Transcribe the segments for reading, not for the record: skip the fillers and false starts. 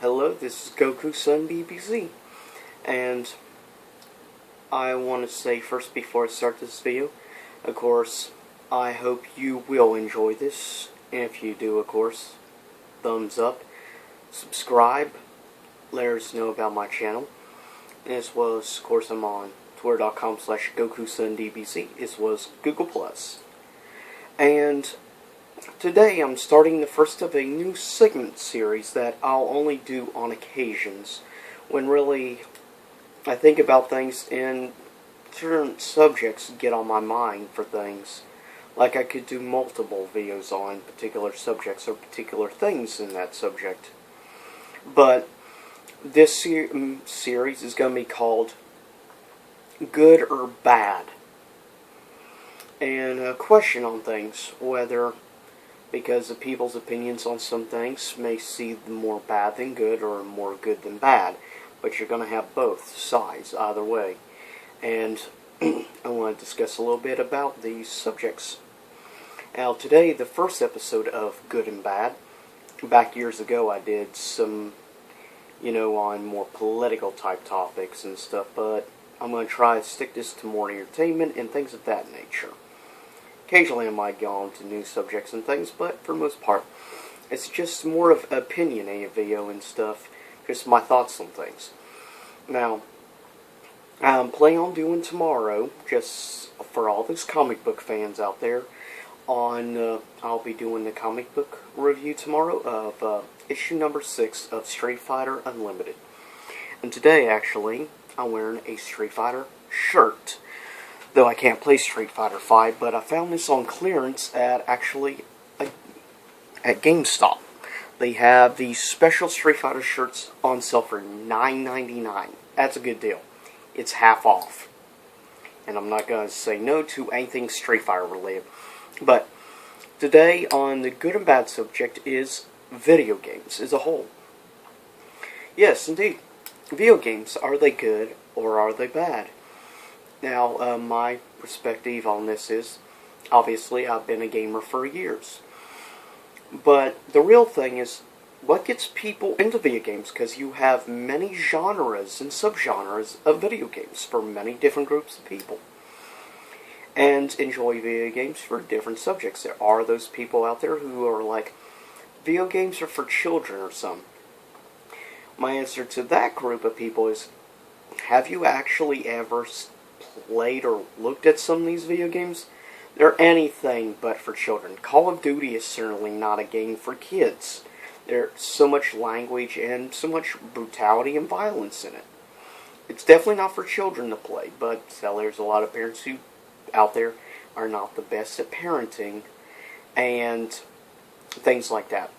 Hello, this is gokusondbz, and I want to say first before I start this video, of course, I hope you will enjoy this, and if you do, of course, thumbs up, subscribe, let us know about my channel, and as well as, of course, I'm on twitter.com/gokusondbz, as well as Google+. And today I'm starting the first of a new segment series that I'll only do on occasions, when really I think about things and certain subjects get on my mind for things. Like I could do multiple videos on particular subjects or particular things in that subject. But this series is going to be called Good or Bad. And a question on things, whether because the people's opinions on some things may see more bad than good or more good than bad, but you're going to have both sides either way. And I want to discuss a little bit about these subjects. Now today, the first episode of Good and Bad. Back years ago I did some, on more political type topics and stuff, but I'm going to try to stick this to more entertainment and things of that nature. Occasionally I might go on to new subjects and things, but for the most part, it's just more of an opinionated video and stuff, just my thoughts on things. Now, I'm planning on doing tomorrow, just for all those comic book fans out there, I'll be doing the comic book review tomorrow of issue number 6 of Street Fighter Unlimited. And today, actually, I'm wearing a Street Fighter shirt. Though I can't play Street Fighter 5, but I found this on clearance at GameStop. They have these special Street Fighter shirts on sale for $9.99. That's a good deal. It's half off. And I'm not going to say no to anything Street Fighter related. But today on the good and bad subject is video games as a whole. Yes, indeed. Video games, are they good or are they bad? Now, my perspective on this is, obviously, I've been a gamer for years. But the real thing is, what gets people into video games? Because you have many genres and subgenres of video games for many different groups of people. And enjoy video games for different subjects. There are those people out there who are like, video games are for children or something. My answer to that group of people is, have you actually ever played or looked at some of these video games? They're anything but for children. Call of Duty is certainly not a game for kids. There's so much language and so much brutality and violence in it. It's definitely not for children to play, but there's a lot of parents who out there are not the best at parenting and things like that.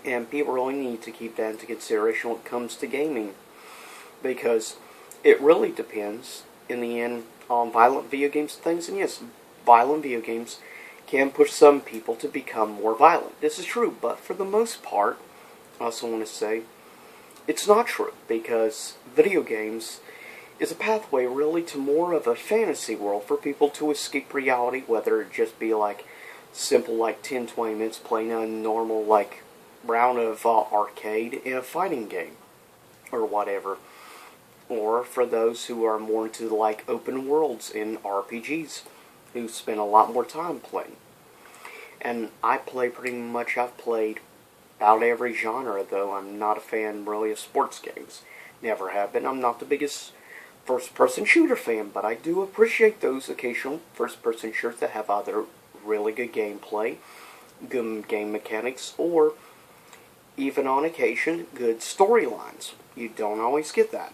And people really need to keep that into consideration when it comes to gaming, because it really depends in the end on violent video games and things. And yes, violent video games can push some people to become more violent. This is true, but for the most part, I also want to say it's not true, because video games is a pathway really to more of a fantasy world for people to escape reality, whether it just be like simple like 10-20 minutes playing a normal like round of arcade in a fighting game or whatever. Or for those who are more into like open worlds in RPGs, who spend a lot more time playing. And I've played about every genre, though I'm not a fan really of sports games. Never have been. I'm not the biggest first-person shooter fan, but I do appreciate those occasional first-person shooters that have either really good gameplay, good game mechanics, or even on occasion, good storylines. You don't always get that.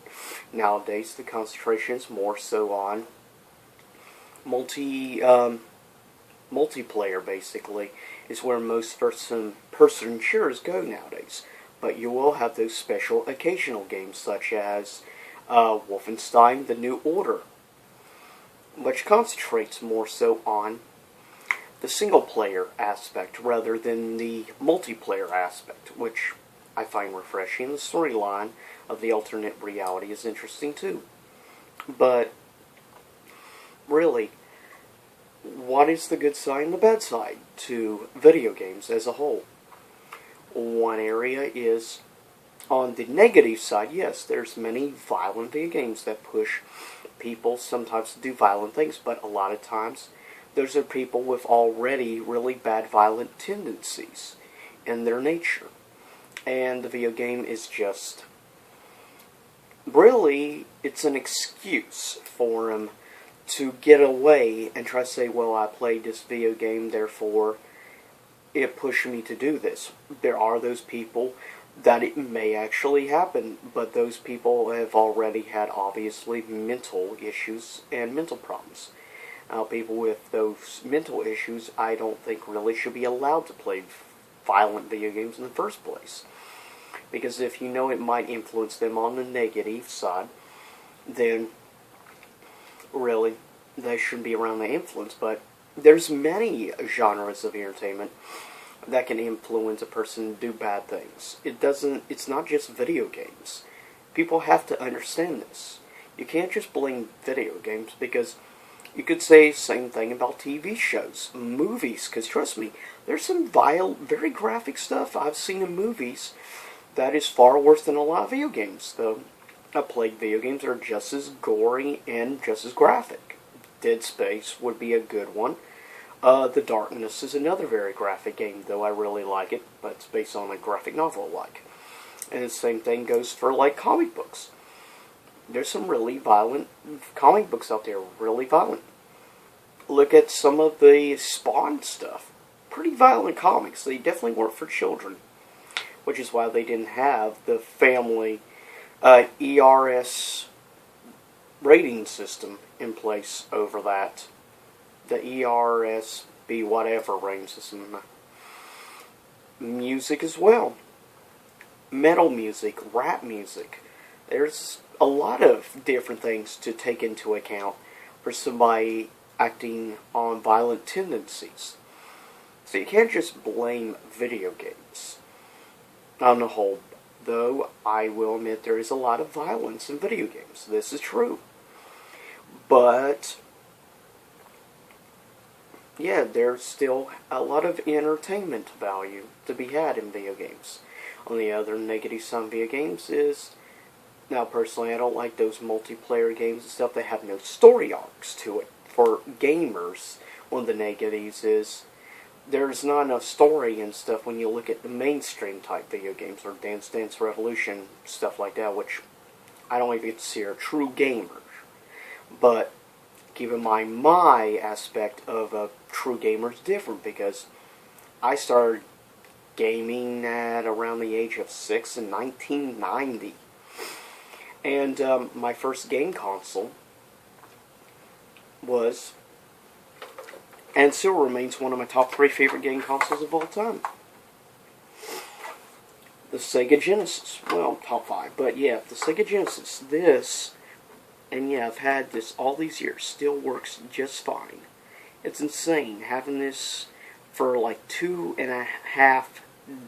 Nowadays, the concentration is more so on multiplayer, basically, is where most first-person shooters go nowadays. But you will have those special occasional games, such as Wolfenstein: The New Order, which concentrates more so on the single-player aspect rather than the multiplayer aspect, which I find refreshing. The storyline of the alternate reality is interesting too. But really, what is the good side and the bad side to video games as a whole? One area is On the negative side, yes, there's many violent video games that push people sometimes to do violent things, but a lot of times those are people with already really bad violent tendencies in their nature. And the video game is just, really, it's an excuse for them to get away and try to say, well, I played this video game, therefore it pushed me to do this. There are those people that it may actually happen, but those people have already had, obviously, mental issues and mental problems. People with those mental issues, I don't think really should be allowed to play violent video games in the first place. Because if you know it might influence them on the negative side, then really they shouldn't be around the influence. But there's many genres of entertainment that can influence a person to do bad things. It's not just video games. People have to understand this. You can't just blame video games, because you could say the same thing about TV shows, movies, because trust me, there's some vile, very graphic stuff I've seen in movies that is far worse than a lot of video games, though. I played video games that are just as gory and just as graphic. Dead Space would be a good one. The Darkness is another very graphic game, though I really like it, but it's based on a graphic novel I like. And the same thing goes for, like, comic books. There's some really violent comic books out there, really violent. Look at some of the Spawn stuff. Pretty violent comics. They definitely weren't for children, which is why they didn't have the family ERS rating system in place over that. The ERSB whatever rating system. Music as well. Metal music, rap music. There's a lot of different things to take into account for somebody acting on violent tendencies. So you can't just blame video games. On the whole, though, I will admit there is a lot of violence in video games. This is true. But yeah, there's still a lot of entertainment value to be had in video games. On the other negative side of video games is, now personally I don't like those multiplayer games and stuff that have no story arcs to it. For gamers, one of the negatives is there's not enough story and stuff when you look at the mainstream type video games, or Dance Dance Revolution, stuff like that, which I don't even consider true gamers. But keep in mind, my aspect of a true gamer is different, because I started gaming at around the age of 6 in 1990. And my first game console was, and still remains, one of my top 3 favorite game consoles of all time. The Sega Genesis. Well, top 5, but yeah, the Sega Genesis. This, and yeah, I've had this all these years, still works just fine. It's insane having this for like 2.5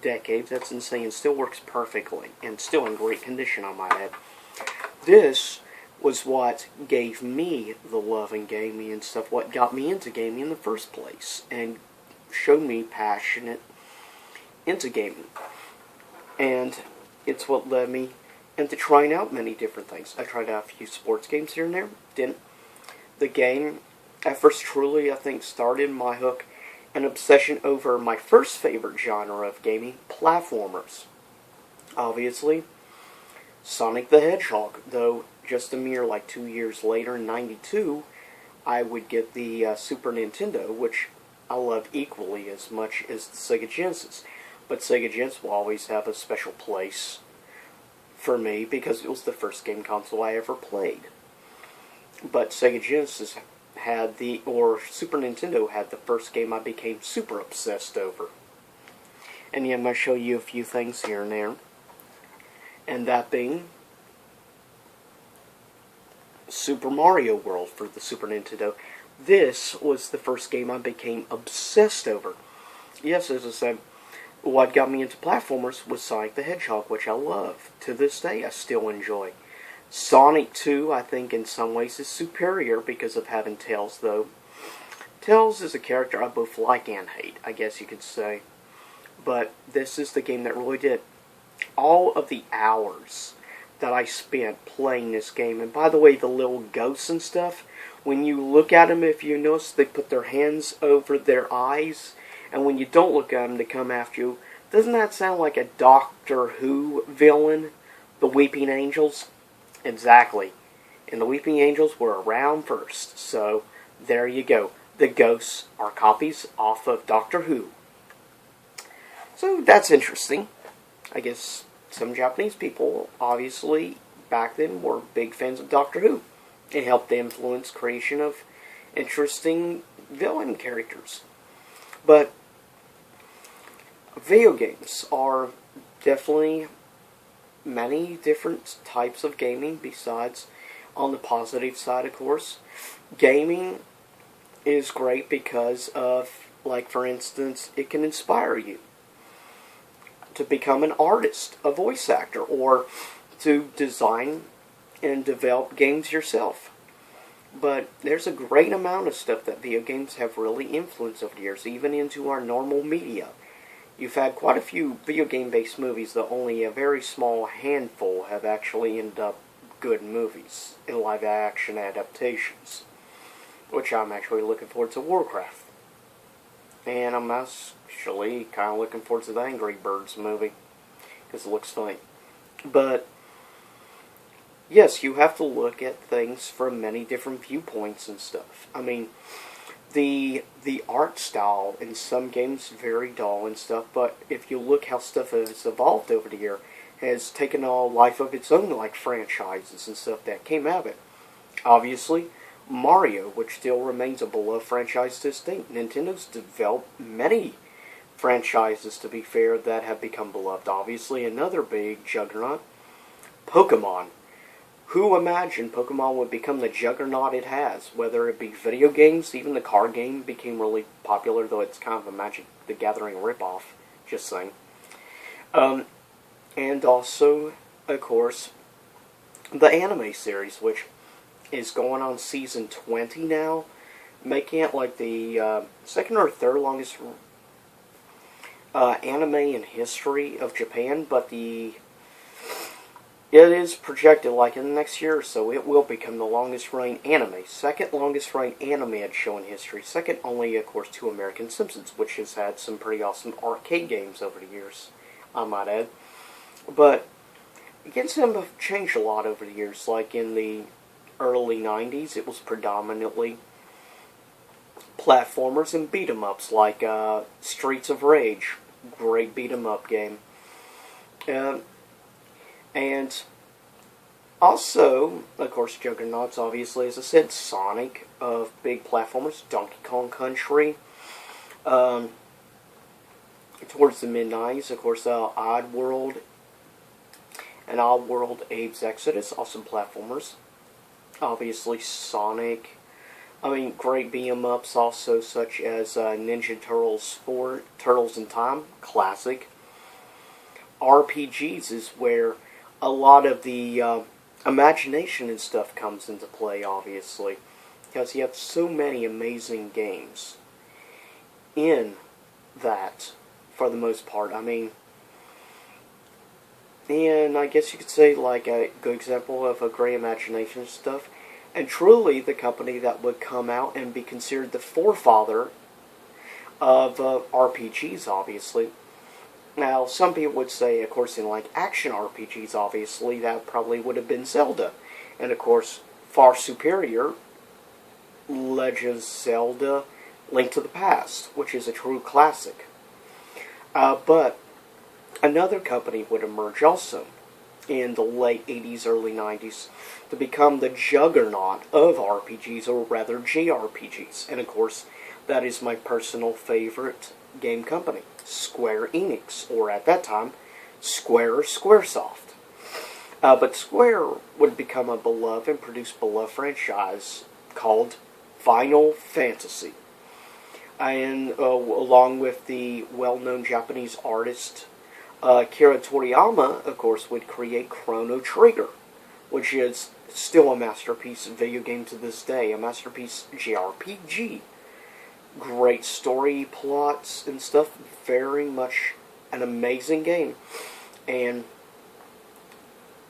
decades. That's insane. It still works perfectly, and still in great condition, I might add. This was what gave me the love in gaming and stuff, what got me into gaming in the first place, and showed me passionate into gaming. And it's what led me into trying out many different things. I tried out a few sports games here and there. Didn't. The game, at first, truly, I think, started my hook and obsession over my first favorite genre of gaming, platformers. Obviously, Sonic the Hedgehog, though just a mere like 2 years later, in '92, I would get the Super Nintendo, which I love equally as much as the Sega Genesis. But Sega Genesis will always have a special place for me, because it was the first game console I ever played. But Sega Genesis had Super Nintendo had the first game I became super obsessed over. And yeah, I'm going to show you a few things here and there. And that being Super Mario World for the Super Nintendo. This was the first game I became obsessed over. Yes, as I said, what got me into platformers was Sonic the Hedgehog, which I love. To this day, I still enjoy. Sonic 2, I think, in some ways is superior because of having Tails, though. Tails is a character I both like and hate, I guess you could say. But this is the game that really did. all of the hours that I spent playing this game. And by the way, the little ghosts and stuff, when you look at them, if you notice, they put their hands over their eyes, and when you don't look at them, they come after you. Doesn't that sound like a Doctor Who villain? The Weeping Angels? Exactly. And the Weeping Angels were around first. So, there you go. The ghosts are copies off of Doctor Who. So, that's interesting. I guess some Japanese people, obviously, back then were big fans of Doctor Who. It helped to influence creation of interesting villain characters. But video games are definitely many different types of gaming besides on the positive side, of course. Gaming is great because of, like, for instance, it can inspire you to become an artist, a voice actor, or to design and develop games yourself. But there's a great amount of stuff that video games have really influenced over the years, even into our normal media. You've had quite a few video game-based movies, though only a very small handful have actually ended up good movies in live-action adaptations, which I'm actually looking forward to Warcraft. And I'm actually kind of looking forward to the Angry Birds movie, because it looks funny. But yes, you have to look at things from many different viewpoints and stuff. I mean, the art style in some games is very dull and stuff, but if you look how stuff has evolved over the year, has taken a life of its own, like franchises and stuff that came out of it. Obviously, Mario, which still remains a beloved franchise to this day. Nintendo's developed many franchises, to be fair, that have become beloved. Obviously, another big juggernaut, Pokemon. Who imagined Pokemon would become the juggernaut it has? Whether it be video games, even the card game became really popular, though it's kind of a Magic the Gathering ripoff, just saying. And also, of course, the anime series, which is going on season 20 now, making it like the second or third longest anime in history of Japan, but it is projected like in the next year or so it will become the longest running anime. Second longest running animated show in history. Second only, of course, to American Simpsons, which has had some pretty awesome arcade games over the years, I might add. But games have changed a lot over the years. Like in the early 90s, it was predominantly platformers and beat-em-ups, like Streets of Rage. Great beat-em-up game. And also, of course, juggernauts, obviously, as I said, Sonic of big platformers, Donkey Kong Country. Towards the mid-90s, of course, Oddworld and Oddworld Abe's Exodus, awesome platformers. Obviously, Sonic. I mean, great beat-em-ups also, such as Ninja Turtles 4, Turtles in Time, classic. RPGs is where a lot of the imagination and stuff comes into play, obviously, because you have so many amazing games in that, for the most part. I mean, and I guess you could say, like, a good example of a great imagination and stuff, and truly the company that would come out and be considered the forefather of RPGs, obviously. Now, some people would say, of course, in like action RPGs, obviously, that probably would have been Zelda. And of course, far superior, Legend of Zelda Link to the Past, which is a true classic. But another company would emerge also in the late 80s, early 90s to become the juggernaut of RPGs, or rather JRPGs. And of course, that is my personal favorite game company, Square Enix, or at that time, Square or Squaresoft. But Square would become a beloved and produce beloved franchise called Final Fantasy. And along with the well-known Japanese artist Akira Toriyama, of course, would create Chrono Trigger, which is still a masterpiece video game to this day, a masterpiece JRPG. Great story plots and stuff, very much an amazing game. And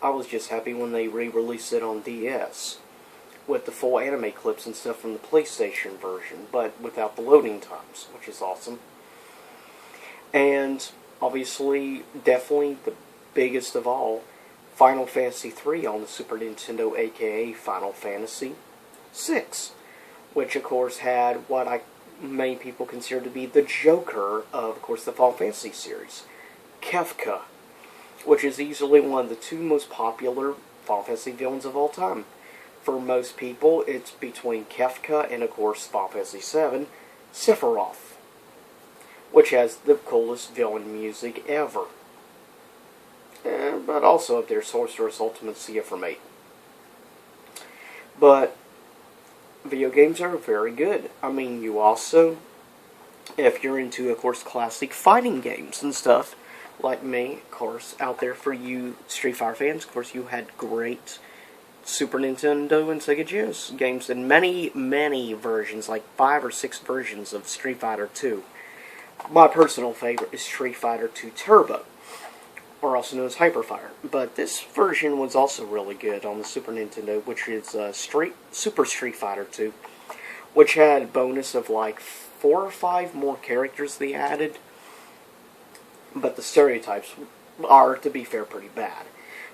I was just happy when they re-released it on DS with the full anime clips and stuff from the PlayStation version, but without the loading times, which is awesome. And obviously, definitely the biggest of all, Final Fantasy III on the Super Nintendo, aka Final Fantasy VI, which of course had what many people consider to be the Joker of course, the Final Fantasy series, Kefka, which is easily one of the two most popular Final Fantasy villains of all time. For most people, it's between Kefka and, of course, Final Fantasy VII, Sephiroth, which has the coolest villain music ever. But also up there, Sorcerer's Ultimate Sia from 8. But video games are very good. I mean, you also, if you're into, of course, classic fighting games and stuff, like me, of course, out there for you Street Fighter fans, of course, you had great Super Nintendo and Sega Genesis games and many, many versions, like 5 or 6 versions of Street Fighter 2. My personal favorite is Street Fighter 2 Turbo, or also known as Hyper Fighter. But this version was also really good on the Super Nintendo, which is Super Street Fighter 2, which had a bonus of like 4 or 5 more characters they added. But the stereotypes are, to be fair, pretty bad.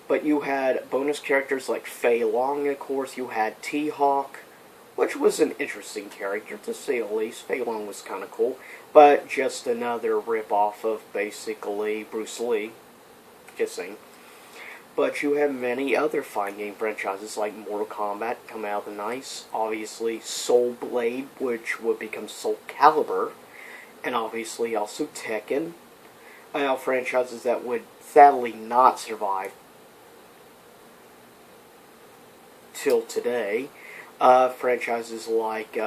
But you had bonus characters like Fei Long, of course. You had T-Hawk, which was an interesting character, to say the least. Fei Long was kind of cool. But just another rip-off of, basically, Bruce Lee. Just saying. But you have many other fighting game franchises like Mortal Kombat come out of the nice. Obviously, Soul Blade, which would become Soul Calibur. And obviously also Tekken. Franchises that would sadly not survive till today. Franchises like,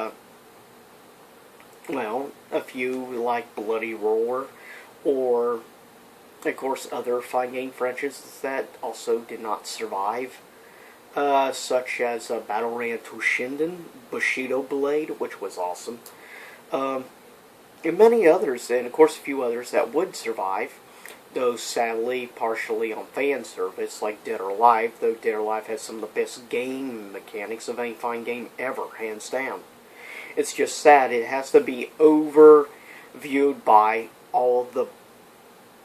well, a few like Bloody Roar, or, of course, other fighting game franchises that also did not survive, such as Battle Ran Toshinden, Bushido Blade, which was awesome, and many others, and of course a few others that would survive, though sadly partially on fan service, like Dead or Alive, though Dead or Alive has some of the best game mechanics of any fighting game ever, hands down. It's just sad it has to be overviewed by all of the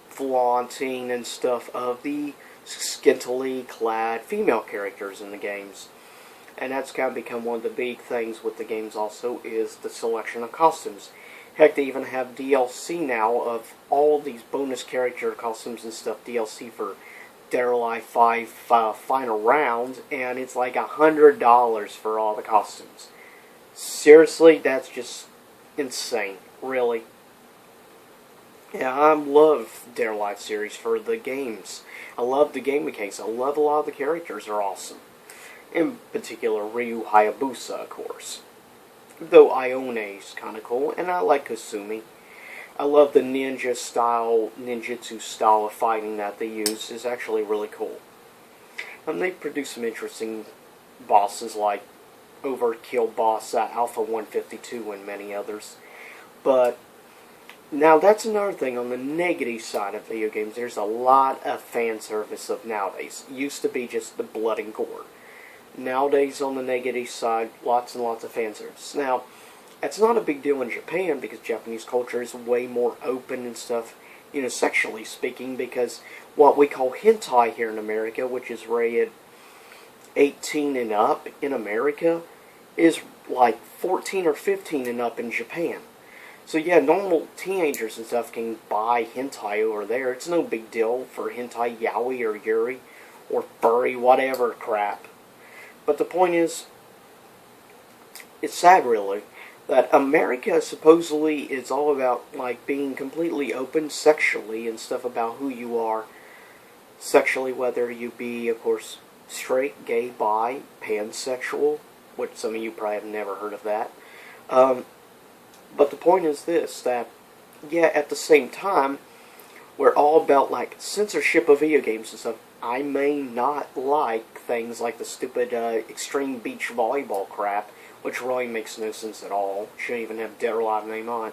flaunting and stuff of the scantily clad female characters in the games. And that's kind of become one of the big things with the games also, is the selection of costumes. Heck, they even have DLC now of all these bonus character costumes and stuff, DLC for Dead or Alive 5 Final Round, and it's like $100 for all the costumes. Seriously, that's just insane, really. Yeah, I love Dead or Alive series for the games. I love the game mechanics. I love a lot of the characters are awesome. In particular, Ryu Hayabusa, of course. Though Ione's kind of cool, and I like Kasumi. I love the ninjutsu style of fighting that they use. Is actually really cool. They produce some interesting bosses like Overkill Boss Alpha 152 and many others. But now that's another thing on the negative side of video games. There's a lot of fan service of nowadays. It used to be just the blood and gore. Nowadays, on the negative side, lots and lots of fan service. Now, it's not a big deal in Japan because Japanese culture is way more open and stuff, you know, sexually speaking, because what we call hentai here in America, which is rated 18 and up in America, is like 14 or 15 and up in Japan. So yeah, normal teenagers and stuff can buy hentai over there. It's no big deal for hentai yaoi or yuri or furry, whatever crap. But the point is, it's sad really, that America supposedly is all about like being completely open sexually and stuff about who you are sexually, whether you be, of course, straight, gay, bi, pansexual, which some of you probably have never heard of that. But the point is this, that, yeah, at the same time, we're all about, like, censorship of video games and stuff. I may not like things like the stupid extreme beach volleyball crap, which really makes no sense at all. Shouldn't even have Dead or Alive name on.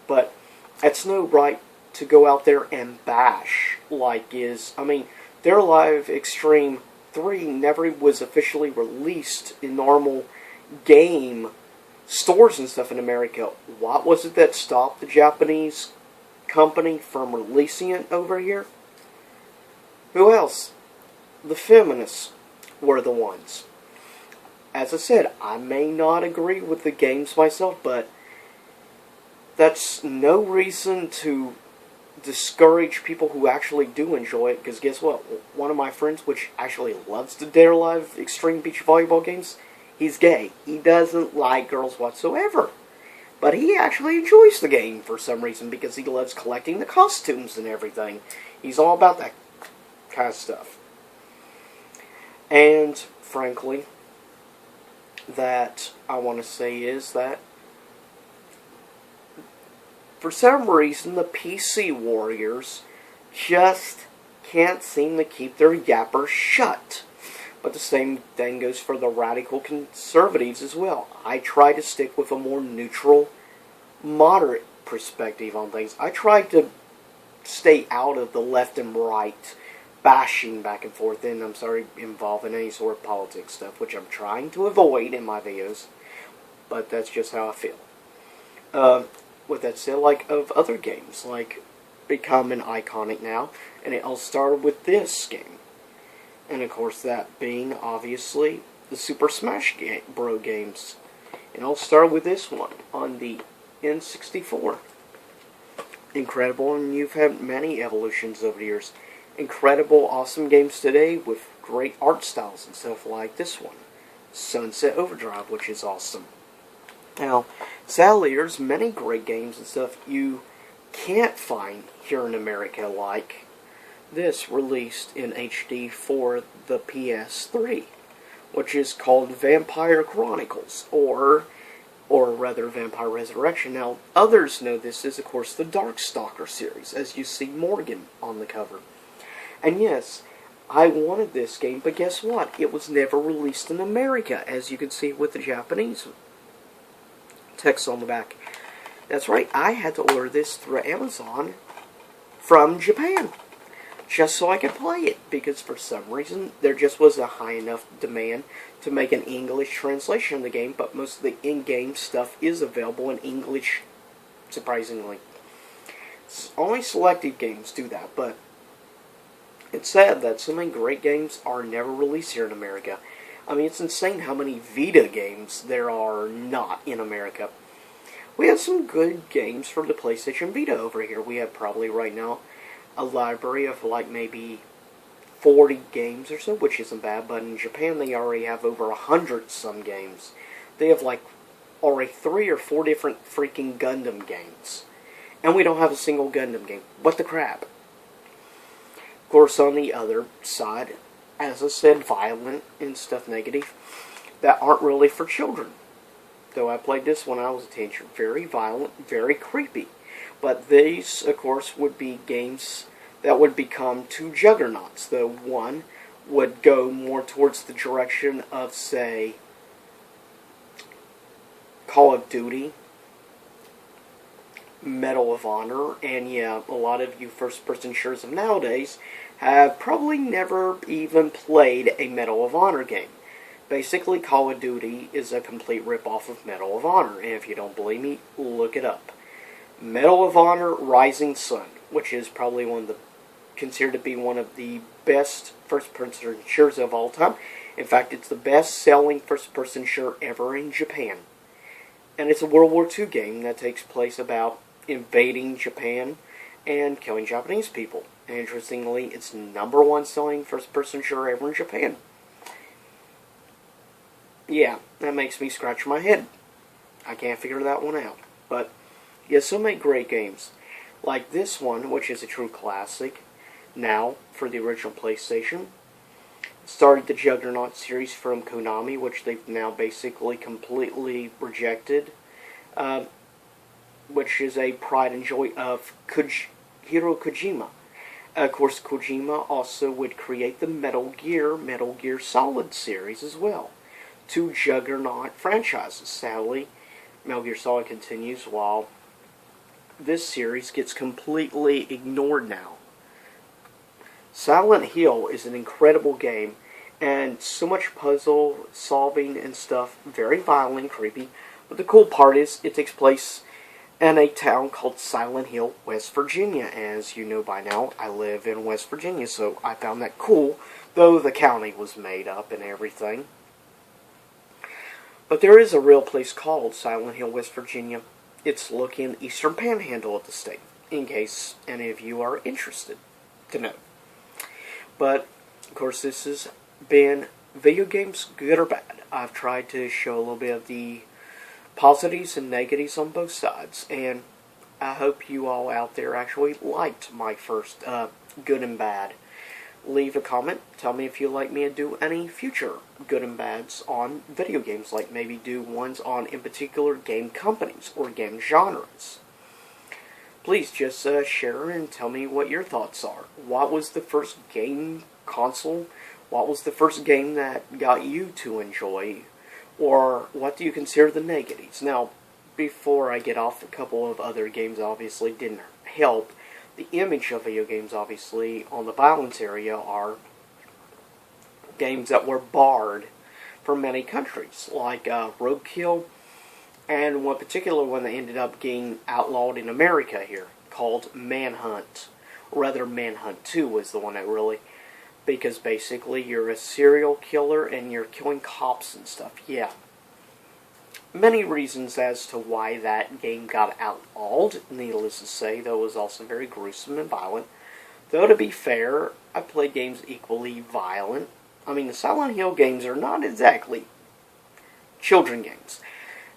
But it's no right to go out there and bash, like is, I mean, Dead or Alive Extreme 3 never was officially released in normal game stores and stuff in America. What was it that stopped the Japanese company from releasing it over here? Who else? The feminists were the ones. As I said, I may not agree with the games myself, but that's no reason to discourage people who actually do enjoy it, because guess what? One of my friends, which actually loves the Dead or Alive Extreme Beach Volleyball games, he's gay. He doesn't like girls whatsoever. But he actually enjoys the game for some reason, because he loves collecting the costumes and everything. He's all about that kind of stuff. And, frankly, that I want to say is that for some reason, the PC warriors just can't seem to keep their yappers shut. But the same thing goes for the radical conservatives as well. I try to stick with a more neutral, moderate perspective on things. I try to stay out of the left and right bashing back and forth, and I'm sorry, involving any sort of politics stuff, which I'm trying to avoid in my videos. But that's just how I feel. With that said, like of other games, like becoming iconic now, and it all started with this game. And of course that being, obviously, the Super Smash Bros. Games. It all started with this one, on the N64. Incredible, and you've had many evolutions over the years. Incredible, awesome games today with great art styles and stuff like this one. Sunset Overdrive, which is awesome. Now, sadly, there's many great games and stuff you can't find here in America, like this, released in HD for the PS3, which is called Vampire Chronicles, or rather Vampire Resurrection. Now, others know this is, of course, the Darkstalker series, as you see Morgan on the cover. And yes, I wanted this game, but guess what? It was never released in America, as you can see with the Japanese text on the back. That's right, I had to order this through Amazon from Japan, just so I could play it, because for some reason there just was a high enough demand to make an English translation of the game, but most of the in-game stuff is available in English, surprisingly. Only selected games do that, but it's sad that so many great games are never released here in America. I mean, it's insane how many Vita games there are not in America. We have some good games for the PlayStation Vita over here. We have probably right now a library of like maybe 40 games or so, which isn't bad, but in Japan they already have over 100 some games. They have like already 3 or 4 different freaking Gundam games. And we don't have a single Gundam game. What the crap? Of course, on the other side, as I said, violent and stuff negative that aren't really for children. Though I played this when I was a teenager. Very violent, very creepy. But these, of course, would be games that would become two juggernauts. The one would go more towards the direction of, say, Call of Duty, Medal of Honor, and yeah, a lot of you first-person shooters of nowadays have probably never even played a Medal of Honor game. Basically, Call of Duty is a complete rip-off of Medal of Honor, and if you don't believe me, look it up. Medal of Honor Rising Sun, which is probably considered to be one of the best first-person shooters of all time. In fact, it's the best-selling first-person shooter ever in Japan. And it's a World War II game that takes place about invading Japan and killing Japanese people. And interestingly, it's #1 selling first-person shooter ever in Japan. Yeah, that makes me scratch my head. I can't figure that one out. But, yeah, so many great games. Like this one, which is a true classic, now, for the original PlayStation. Started the Juggernaut series from Konami, which they've now basically completely rejected. Which is a pride and joy of Hiro Kojima. Of course, Kojima also would create the Metal Gear Solid series as well. 2 Juggernaut franchises. Sadly, Metal Gear Solid continues while this series gets completely ignored now. Silent Hill is an incredible game, and so much puzzle solving and stuff, very violent and creepy. But the cool part is it takes place in a town called Silent Hill, West Virginia. As you know by now, I live in West Virginia, so I found that cool, though the county was made up and everything. But there is a real place called Silent Hill, West Virginia. It's located in the eastern panhandle of the state, in case any of you are interested to know. But, of course, this has been video games, good or bad. I've tried to show a little bit of the positives and negatives on both sides, and I hope you all out there actually liked my first good and bad. Leave a comment, tell me if you'd like me to do any future good and bads on video games, like maybe do ones on in particular game companies or game genres. Please just share and tell me what your thoughts are. What was the first game console? What was the first game that got you to enjoy? Or what do you consider the negatives? Now, before I get off, a couple of other games obviously didn't help. The image of video games, obviously, on the violence area are games that were barred from many countries, like Roadkill, and one particular one that ended up getting outlawed in America here, called Manhunt. Or rather, Manhunt 2 was the one that really, because basically you're a serial killer and you're killing cops and stuff. Yeah. Many reasons as to why that game got outlawed, needless to say, though it was also very gruesome and violent. Though to be fair, I played games equally violent. I mean, the Silent Hill games are not exactly children games.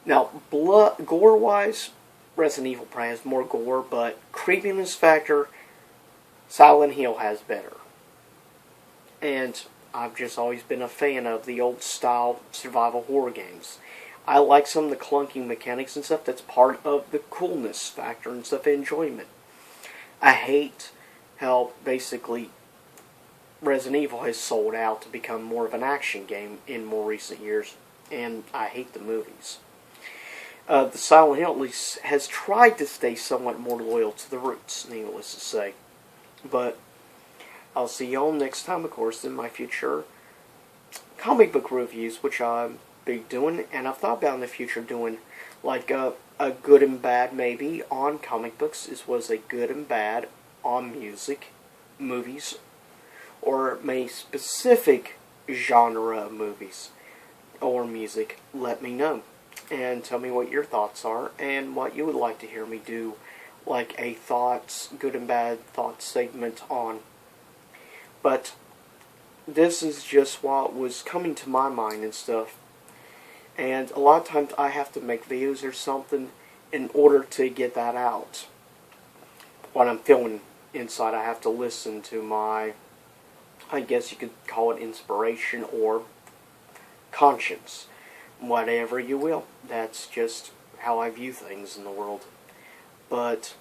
Now, gore-wise, Resident Evil probably has more gore, but creepiness factor, Silent Hill has better. And I've just always been a fan of the old-style survival horror games. I like some of the clunking mechanics and stuff that's part of the coolness factor and stuff, enjoyment. I hate how basically Resident Evil has sold out to become more of an action game in more recent years, and I hate the movies. The Silent Hill at least has tried to stay somewhat more loyal to the roots, needless to say. But I'll see y'all next time, of course, in my future comic book reviews, which I'll be doing, and I've thought about in the future doing like a good and bad maybe on comic books, as well as a good and bad on music, movies, or a specific genre of movies or music. Let me know and tell me what your thoughts are and what you would like to hear me do, like a thoughts, good and bad thoughts segment on. But this is just what was coming to my mind and stuff. And a lot of times I have to make videos or something in order to get that out. What I'm feeling inside, I have to listen to my, I guess you could call it inspiration or conscience. Whatever you will. That's just how I view things in the world. But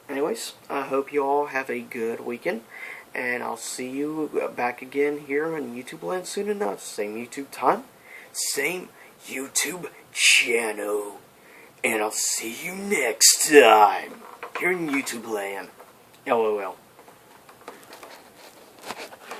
anyways, I hope you all have a good weekend. And I'll see you back again here on YouTube Land soon enough. Same YouTube time. Same YouTube channel. And I'll see you next time here in YouTube Land. LOL.